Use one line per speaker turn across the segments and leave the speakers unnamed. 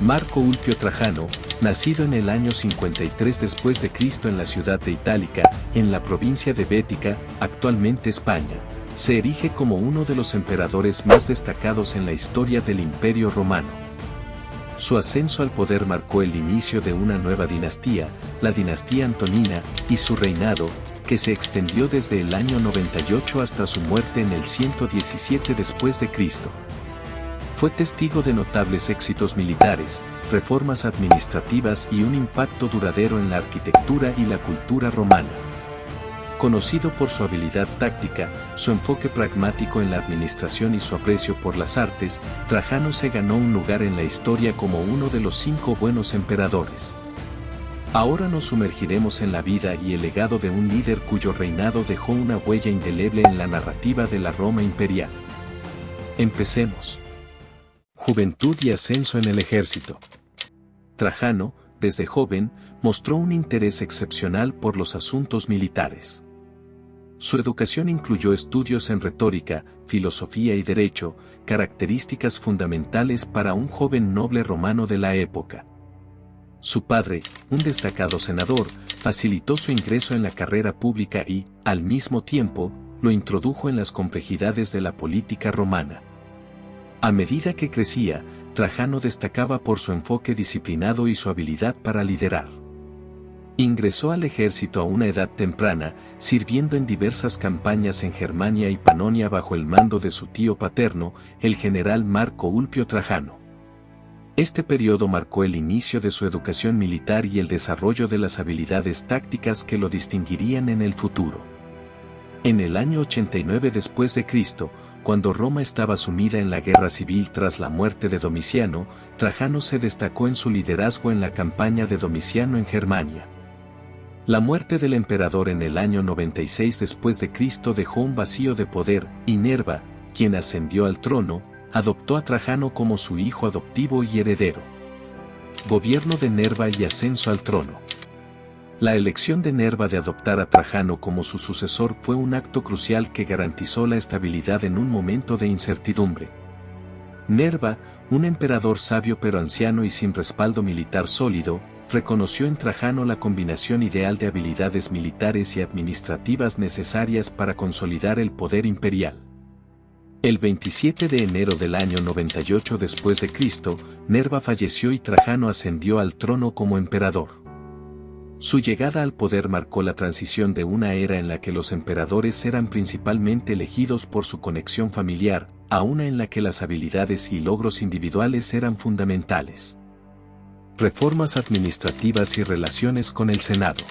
Marco Ulpio Trajano, nacido en el año 53 después de Cristo en la ciudad de Itálica, en la provincia de Bética, actualmente España, se erige como uno de los emperadores más destacados en la historia del Imperio Romano. Su ascenso al poder marcó el inicio de una nueva dinastía, la dinastía Antonina, y su reinado, que se extendió desde el año 98 hasta su muerte en el 117 después de Cristo. Fue testigo de notables éxitos militares, reformas administrativas y un impacto duradero en la arquitectura y la cultura romana. Conocido por su habilidad táctica, su enfoque pragmático en la administración y su aprecio por las artes, Trajano se ganó un lugar en la historia como uno de los 5 buenos emperadores. Ahora nos sumergiremos en la vida y el legado de un líder cuyo reinado dejó una huella indeleble en la narrativa de la Roma imperial. Empecemos. Juventud y ascenso en el ejército. Trajano, desde joven, mostró un interés excepcional por los asuntos militares. Su educación incluyó estudios en retórica, filosofía y derecho, características fundamentales para un joven noble romano de la época. Su padre, un destacado senador, facilitó su ingreso en la carrera pública y, al mismo tiempo, lo introdujo en las complejidades de la política romana. A medida que crecía, Trajano destacaba por su enfoque disciplinado y su habilidad para liderar. Ingresó al ejército a una edad temprana, sirviendo en diversas campañas en Germania y Panonia bajo el mando de su tío paterno, el general Marco Ulpio Trajano. Este periodo marcó el inicio de su educación militar y el desarrollo de las habilidades tácticas que lo distinguirían en el futuro. En el año 89 después de Cristo, cuando Roma estaba sumida en la guerra civil tras la muerte de Domiciano, Trajano se destacó en su liderazgo en la campaña de Domiciano en Germania. La muerte del emperador en el año 96 después de Cristo dejó un vacío de poder, y Nerva, quien ascendió al trono, adoptó a Trajano como su hijo adoptivo y heredero. Gobierno de Nerva y ascenso al trono. La elección de Nerva de adoptar a Trajano como su sucesor fue un acto crucial que garantizó la estabilidad en un momento de incertidumbre. Nerva, un emperador sabio pero anciano y sin respaldo militar sólido, reconoció en Trajano la combinación ideal de habilidades militares y administrativas necesarias para consolidar el poder imperial. El 27 de enero del año 98 después de Cristo, Nerva falleció y Trajano ascendió al trono como emperador. Su llegada al poder marcó la transición de una era en la que los emperadores eran principalmente elegidos por su conexión familiar, a una en la que las habilidades y logros individuales eran fundamentales. Reformas administrativas y relaciones con el Senado.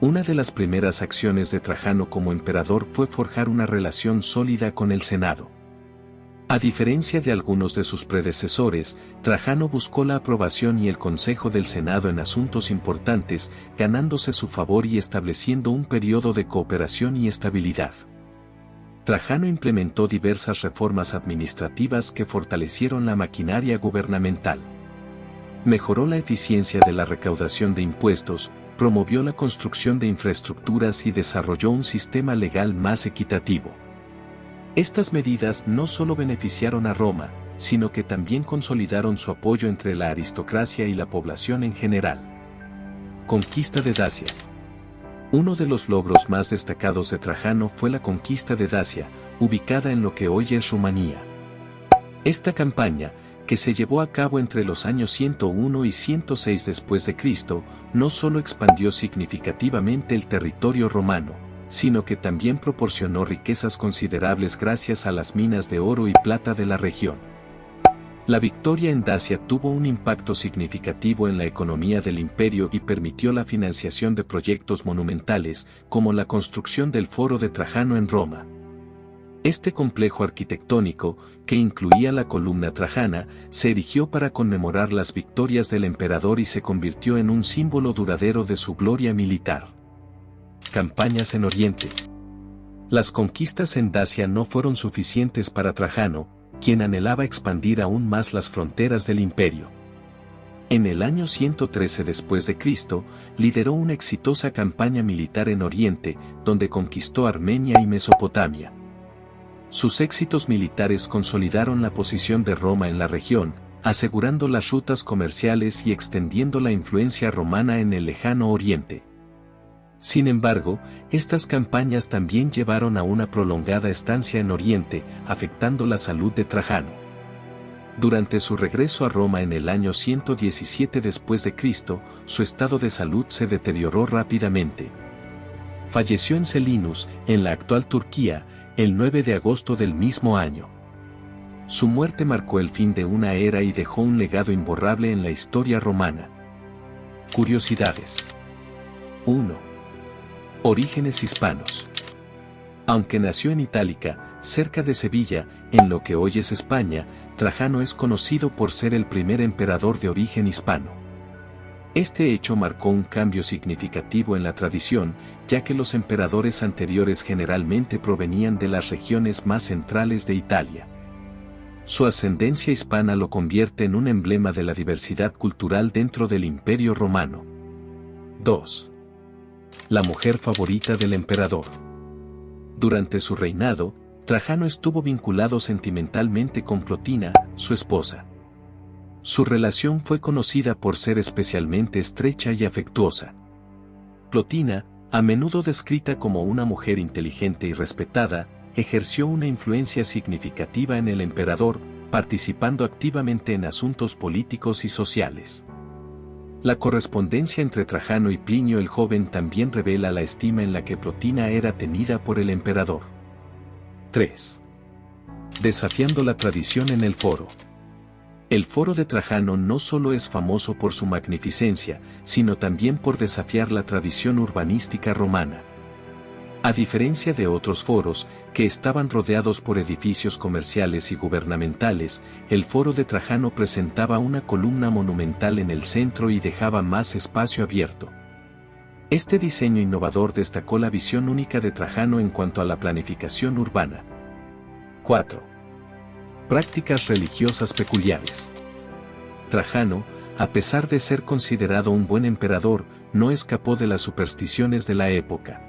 Una de las primeras acciones de Trajano como emperador fue forjar una relación sólida con el Senado. A diferencia de algunos de sus predecesores, Trajano buscó la aprobación y el consejo del Senado en asuntos importantes, ganándose su favor y estableciendo un periodo de cooperación y estabilidad. Trajano implementó diversas reformas administrativas que fortalecieron la maquinaria gubernamental. Mejoró la eficiencia de la recaudación de impuestos, promovió la construcción de infraestructuras y desarrolló un sistema legal más equitativo. Estas medidas no solo beneficiaron a Roma, sino que también consolidaron su apoyo entre la aristocracia y la población en general. Conquista de Dacia. Uno de los logros más destacados de Trajano fue la conquista de Dacia, ubicada en lo que hoy es Rumanía. Esta campaña, que se llevó a cabo entre los años 101 y 106 después de Cristo, no solo expandió significativamente el territorio romano, sino que también proporcionó riquezas considerables gracias a las minas de oro y plata de la región. La victoria en Dacia tuvo un impacto significativo en la economía del imperio y permitió la financiación de proyectos monumentales, como la construcción del Foro de Trajano en Roma. Este complejo arquitectónico, que incluía la columna trajana, se erigió para conmemorar las victorias del emperador y se convirtió en un símbolo duradero de su gloria militar. Campañas en Oriente. Las conquistas en Dacia no fueron suficientes para Trajano, quien anhelaba expandir aún más las fronteras del imperio. En el año 113 después de Cristo, lideró una exitosa campaña militar en Oriente, donde conquistó Armenia y Mesopotamia. Sus éxitos militares consolidaron la posición de Roma en la región, asegurando las rutas comerciales y extendiendo la influencia romana en el lejano oriente. Sin embargo, estas campañas también llevaron a una prolongada estancia en Oriente, afectando la salud de Trajano. Durante su regreso a Roma en el año 117 después de Cristo, su estado de salud se deterioró rápidamente. Falleció en Selinus, en la actual Turquía, el 9 de agosto del mismo año. Su muerte marcó el fin de una era y dejó un legado imborrable en la historia romana. Curiosidades. 1. Orígenes hispanos. Aunque nació en Itálica, cerca de Sevilla, en lo que hoy es España, Trajano es conocido por ser el primer emperador de origen hispano. Este hecho marcó un cambio significativo en la tradición, ya que los emperadores anteriores generalmente provenían de las regiones más centrales de Italia. Su ascendencia hispana lo convierte en un emblema de la diversidad cultural dentro del Imperio Romano. 2. La mujer favorita del emperador. Durante su reinado, Trajano estuvo vinculado sentimentalmente con Plotina, su esposa. Su relación fue conocida por ser especialmente estrecha y afectuosa. Plotina, a menudo descrita como una mujer inteligente y respetada, ejerció una influencia significativa en el emperador, participando activamente en asuntos políticos y sociales. La correspondencia entre Trajano y Plinio el Joven también revela la estima en la que Plotina era tenida por el emperador. 3. Desafiando la tradición en el foro. El foro de Trajano no solo es famoso por su magnificencia, sino también por desafiar la tradición urbanística romana. A diferencia de otros foros, que estaban rodeados por edificios comerciales y gubernamentales, el foro de Trajano presentaba una columna monumental en el centro y dejaba más espacio abierto. Este diseño innovador destacó la visión única de Trajano en cuanto a la planificación urbana. 4. Prácticas religiosas peculiares. Trajano, a pesar de ser considerado un buen emperador, no escapó de las supersticiones de la época.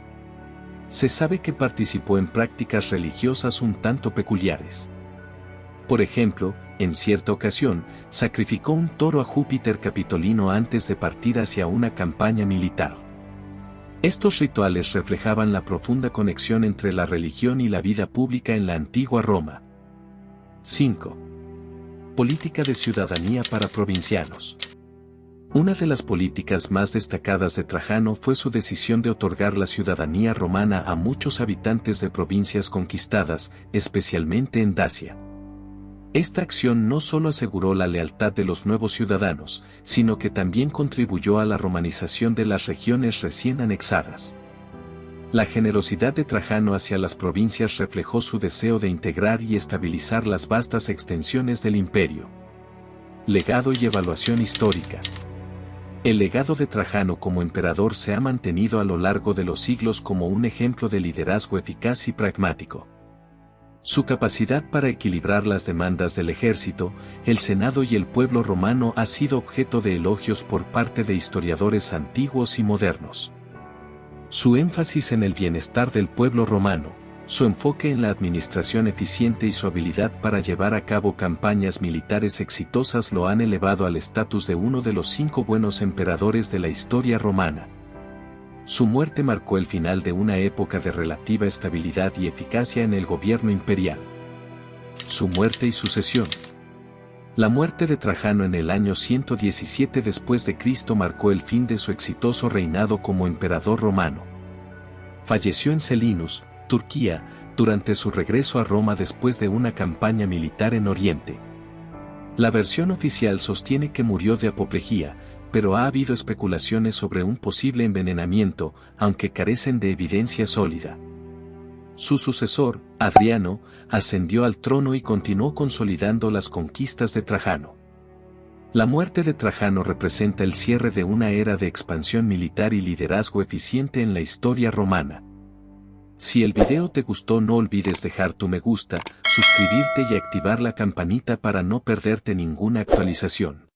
Se sabe que participó en prácticas religiosas un tanto peculiares. Por ejemplo, en cierta ocasión, sacrificó un toro a Júpiter Capitolino antes de partir hacia una campaña militar. Estos rituales reflejaban la profunda conexión entre la religión y la vida pública en la antigua Roma. 5. Política de ciudadanía para provincianos. Una de las políticas más destacadas de Trajano fue su decisión de otorgar la ciudadanía romana a muchos habitantes de provincias conquistadas, especialmente en Dacia. Esta acción no solo aseguró la lealtad de los nuevos ciudadanos, sino que también contribuyó a la romanización de las regiones recién anexadas. La generosidad de Trajano hacia las provincias reflejó su deseo de integrar y estabilizar las vastas extensiones del imperio. Legado y evaluación histórica. El legado de Trajano como emperador se ha mantenido a lo largo de los siglos como un ejemplo de liderazgo eficaz y pragmático. Su capacidad para equilibrar las demandas del ejército, el Senado y el pueblo romano ha sido objeto de elogios por parte de historiadores antiguos y modernos. Su énfasis en el bienestar del pueblo romano, su enfoque en la administración eficiente y su habilidad para llevar a cabo campañas militares exitosas lo han elevado al estatus de uno de los 5 buenos emperadores de la historia romana. Su muerte marcó el final de una época de relativa estabilidad y eficacia en el gobierno imperial. Su muerte y sucesión. La muerte de Trajano en el año 117 después de Cristo marcó el fin de su exitoso reinado como emperador romano. Falleció en Selinus, Turquía, durante su regreso a Roma después de una campaña militar en Oriente. La versión oficial sostiene que murió de apoplejía, pero ha habido especulaciones sobre un posible envenenamiento, aunque carecen de evidencia sólida. Su sucesor, Adriano, ascendió al trono y continuó consolidando las conquistas de Trajano. La muerte de Trajano representa el cierre de una era de expansión militar y liderazgo eficiente en la historia romana. Si el video te gustó, no olvides dejar tu me gusta, suscribirte y activar la campanita para no perderte ninguna actualización.